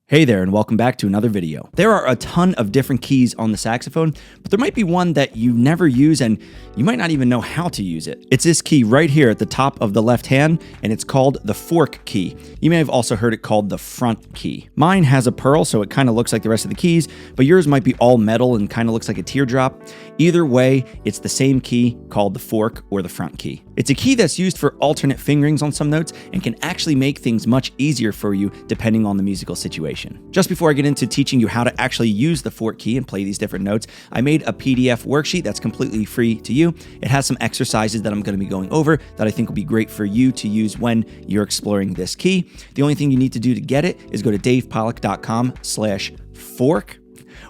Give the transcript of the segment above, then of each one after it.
Hey there, and welcome back to another video. There are a ton of different keys on the saxophone, but there might be one that you never use and you might not even know how to use it. It's this key right here at the top of the left hand, and it's called the fork key. You may have also heard it called the front key. Mine has a pearl, so it kind of looks like the rest of the keys, but yours might be all metal and kind of looks like a teardrop. Either way, it's the same key called the fork or the front key. It's a key that's used for alternate fingerings on some notes and can actually make things much easier for you depending on the musical situation. Just before I get into teaching you how to actually use the fork key and play these different notes, I made a PDF worksheet that's completely free to you. It has some exercises that I'm going to be going over that I think will be great for you to use when you're exploring this key. The only thing you need to do to get it is go to davepollack.com/fork.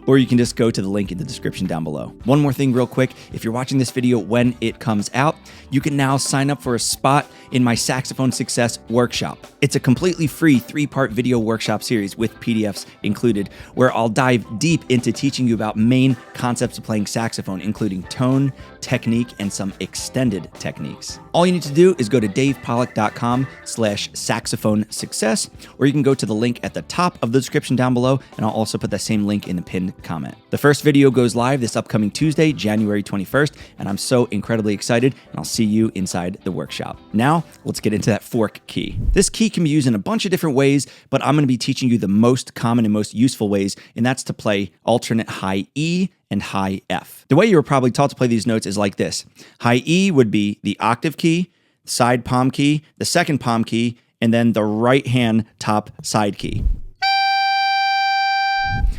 Or you can just go to the link in the description down below. One more thing real quick, if you're watching this video when it comes out, you can now sign up for a spot in my Saxophone Success workshop. It's a completely free 3-part video workshop series with PDFs included, where I'll dive deep into teaching you about main concepts of playing saxophone, including tone, technique, and some extended techniques. All you need to do is go to davepollack.com/saxophone success, or you can go to the link at the top of the description down below, and I'll also put that same link in the pinned comment. The first video goes live this upcoming Tuesday, January 21st, and I'm so incredibly excited, and I'll see you inside the workshop. Now, let's get into that fork key. This key can be used in a bunch of different ways, but I'm going to be teaching you the most common and most useful ways, and that's to play alternate high E and high F. The way you were probably taught to play these notes is like this. High E would be the octave key, side palm key, the second palm key, and then the right hand top side key.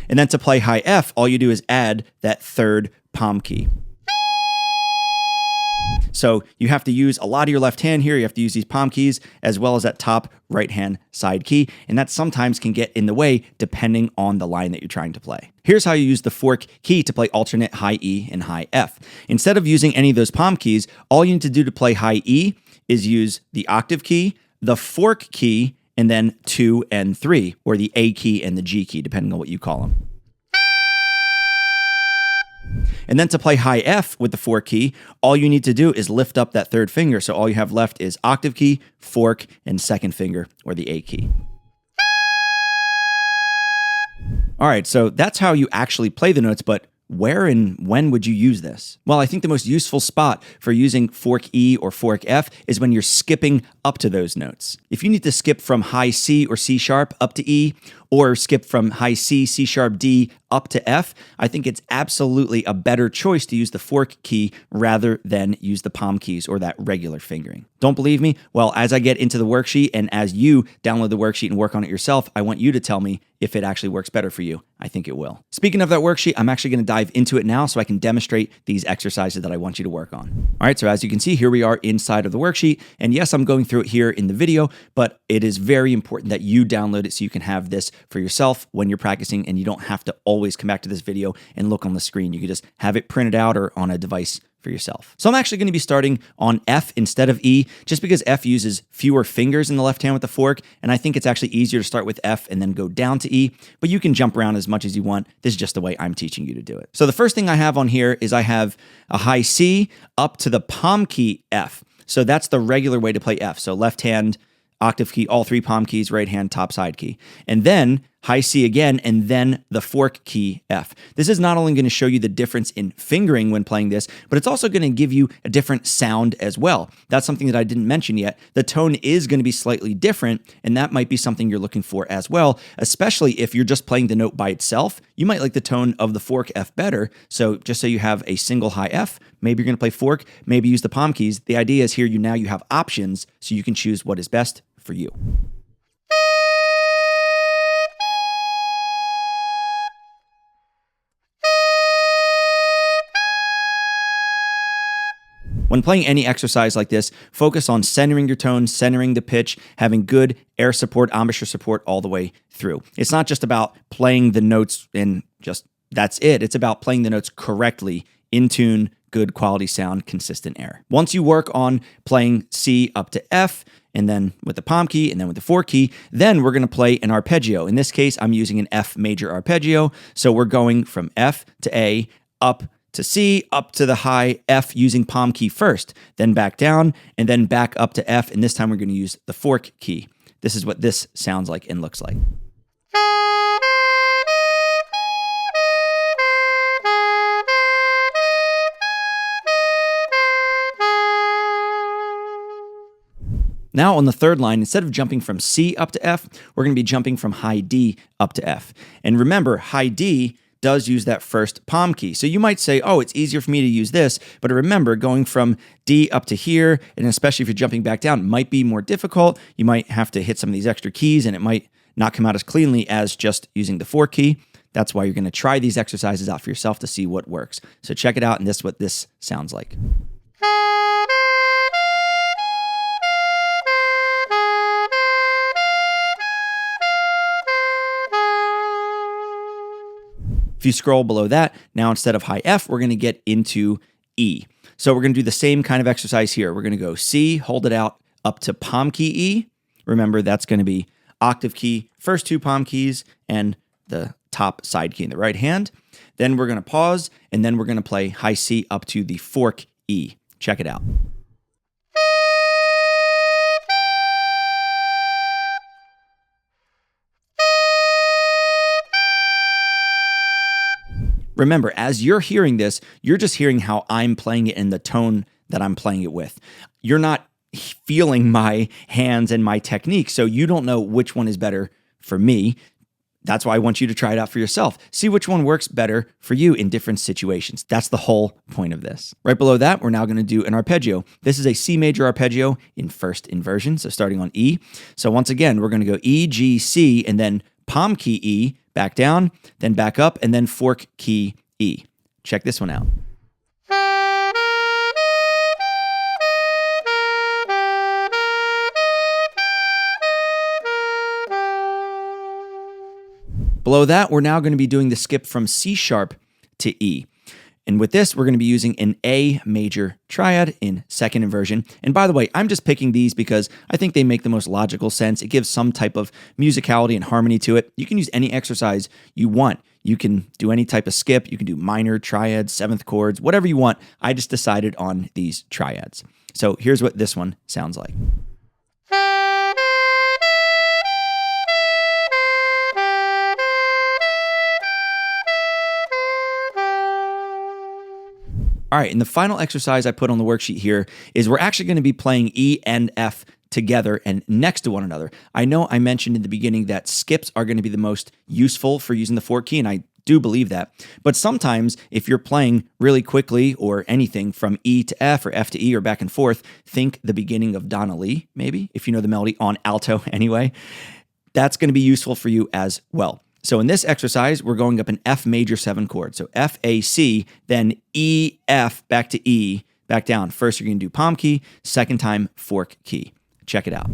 And then to play high F, all you do is add that third palm key. So you have to use a lot of your left hand here. You have to use these palm keys as well as that top right hand side key. And that sometimes can get in the way depending on the line that you're trying to play. Here's how you use the fork key to play alternate high E and high F. Instead of using any of those palm keys, all you need to do to play high E is use the octave key, the fork key, and then 2 and 3, or the A key and the G key, depending on what you call them. And then to play high F with the fork key, all you need to do is lift up that third finger. So all you have left is octave key, fork, and second finger, or the A key. All right, so that's how you actually play the notes, but where and when would you use this? Well, I think the most useful spot for using fork E or fork F is when you're skipping up to those notes. If you need to skip from high C or C sharp up to E, or skip from high C, C sharp, D up to F, I think it's absolutely a better choice to use the fork key rather than use the palm keys or that regular fingering. Don't believe me? Well, as I get into the worksheet and as you download the worksheet and work on it yourself, I want you to tell me if it actually works better for you. I think it will. Speaking of that worksheet, I'm actually going to dive into it now so I can demonstrate these exercises that I want you to work on. All right, so as you can see, here we are inside of the worksheet. And yes, I'm going through it here in the video, but it is very important that you download it so you can have this for yourself when you're practicing and you don't have to always come back to this video and look on the screen. You can just have it printed out or on a device for yourself. So I'm actually going to be starting on F instead of E, just because F uses fewer fingers in the left hand with the fork, and I think it's actually easier to start with F and then go down to E, but you can jump around as much as you want. This is just the way I'm teaching you to do it. So the first thing I have on here is I have a high C up to the palm key F. So that's the regular way to play F. So left hand, octave key, all 3 palm keys, right hand, top side key. And then high C again, and then the fork key F. This is not only going to show you the difference in fingering when playing this, but it's also going to give you a different sound as well. That's something that I didn't mention yet. The tone is going to be slightly different, and that might be something you're looking for as well, especially if you're just playing the note by itself. You might like the tone of the fork F better, so just so you have a single high F, maybe you're going to play fork, maybe use the palm keys. The idea is here you have options, so you can choose what is best for you. When playing any exercise like this, focus on centering your tone, centering the pitch, having good air support, embouchure support all the way through. It's not just about playing the notes and just that's it. It's about playing the notes correctly, in tune, good quality sound, consistent air. Once you work on playing C up to F, and then with the palm key, and then with the fork key, then we're going to play an arpeggio. In this case, I'm using an F major arpeggio. So we're going from F to A, up to C, up to the high F using palm key first, then back down, and then back up to F, and this time we're going to use the fork key. This is what this sounds like and looks like. Now on the third line, instead of jumping from C up to F, we're going to be jumping from high D up to F. And remember, high D does use that first palm key. So you might say, oh, it's easier for me to use this. But remember, going from D up to here, and especially if you're jumping back down, might be more difficult. You might have to hit some of these extra keys, and it might not come out as cleanly as just using the 4 key. That's why you're going to try these exercises out for yourself to see what works. So check it out, and this is what this sounds like. If you scroll below that, now instead of high F, we're going to get into E. So we're going to do the same kind of exercise here. We're going to go C, hold it out up to palm key E. Remember, that's going to be octave key, first 2 palm keys, and the top side key in the right hand. Then we're going to pause, and then we're going to play high C up to the fork E. Check it out. Remember, as you're hearing this, you're just hearing how I'm playing it in the tone that I'm playing it with. You're not feeling my hands and my technique, so you don't know which one is better for me. That's why I want you to try it out for yourself. See which one works better for you in different situations. That's the whole point of this. Right below that, we're now going to do an arpeggio. This is a C major arpeggio in first inversion, so starting on E. So once again, we're going to go E, G, C, and then palm key E, back down, then back up, and then fork key E. Check this one out. Below that, we're now going to be doing the skip from C sharp to E. And with this, we're going to be using an A major triad in second inversion. And by the way, I'm just picking these because I think they make the most logical sense. It gives some type of musicality and harmony to it. You can use any exercise you want. You can do any type of skip. You can do minor, triads, seventh chords, whatever you want. I just decided on these triads. So here's what this one sounds like. All right, and the final exercise I put on the worksheet here is we're actually going to be playing E and F together and next to one another. I know I mentioned in the beginning that skips are going to be the most useful for using the fork key, and I do believe that. But sometimes if you're playing really quickly or anything from E to F or F to E or back and forth, think the beginning of Donna Lee, maybe, if you know the melody on alto anyway. That's going to be useful for you as well. So in this exercise, we're going up an F major 7 chord. So F, A, C, then E, F, back to E, back down. First, you're going to do palm key. Second time, fork key. Check it out.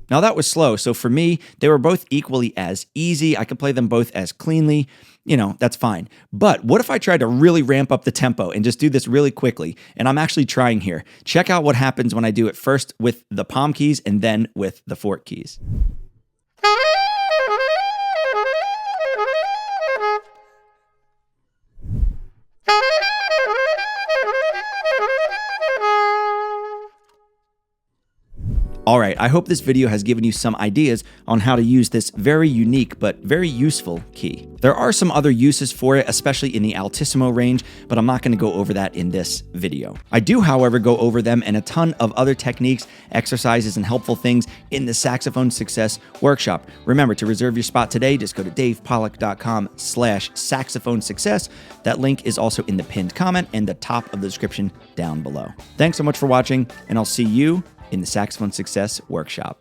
Now that was slow, so for me, they were both equally as easy. I could play them both as cleanly. You know, that's fine. But what if I tried to really ramp up the tempo and just do this really quickly? And I'm actually trying here. Check out what happens when I do it first with the palm keys and then with the fork keys. All right, I hope this video has given you some ideas on how to use this very unique but very useful key. There are some other uses for it, especially in the altissimo range, but I'm not going to go over that in this video. I do, however, go over them and a ton of other techniques, exercises, and helpful things in the Saxophone Success workshop. Remember, to reserve your spot today, just go to davepollack.com/saxophone success. That link is also in the pinned comment and the top of the description down below. Thanks so much for watching, and I'll see you in the Saxophone Success workshop.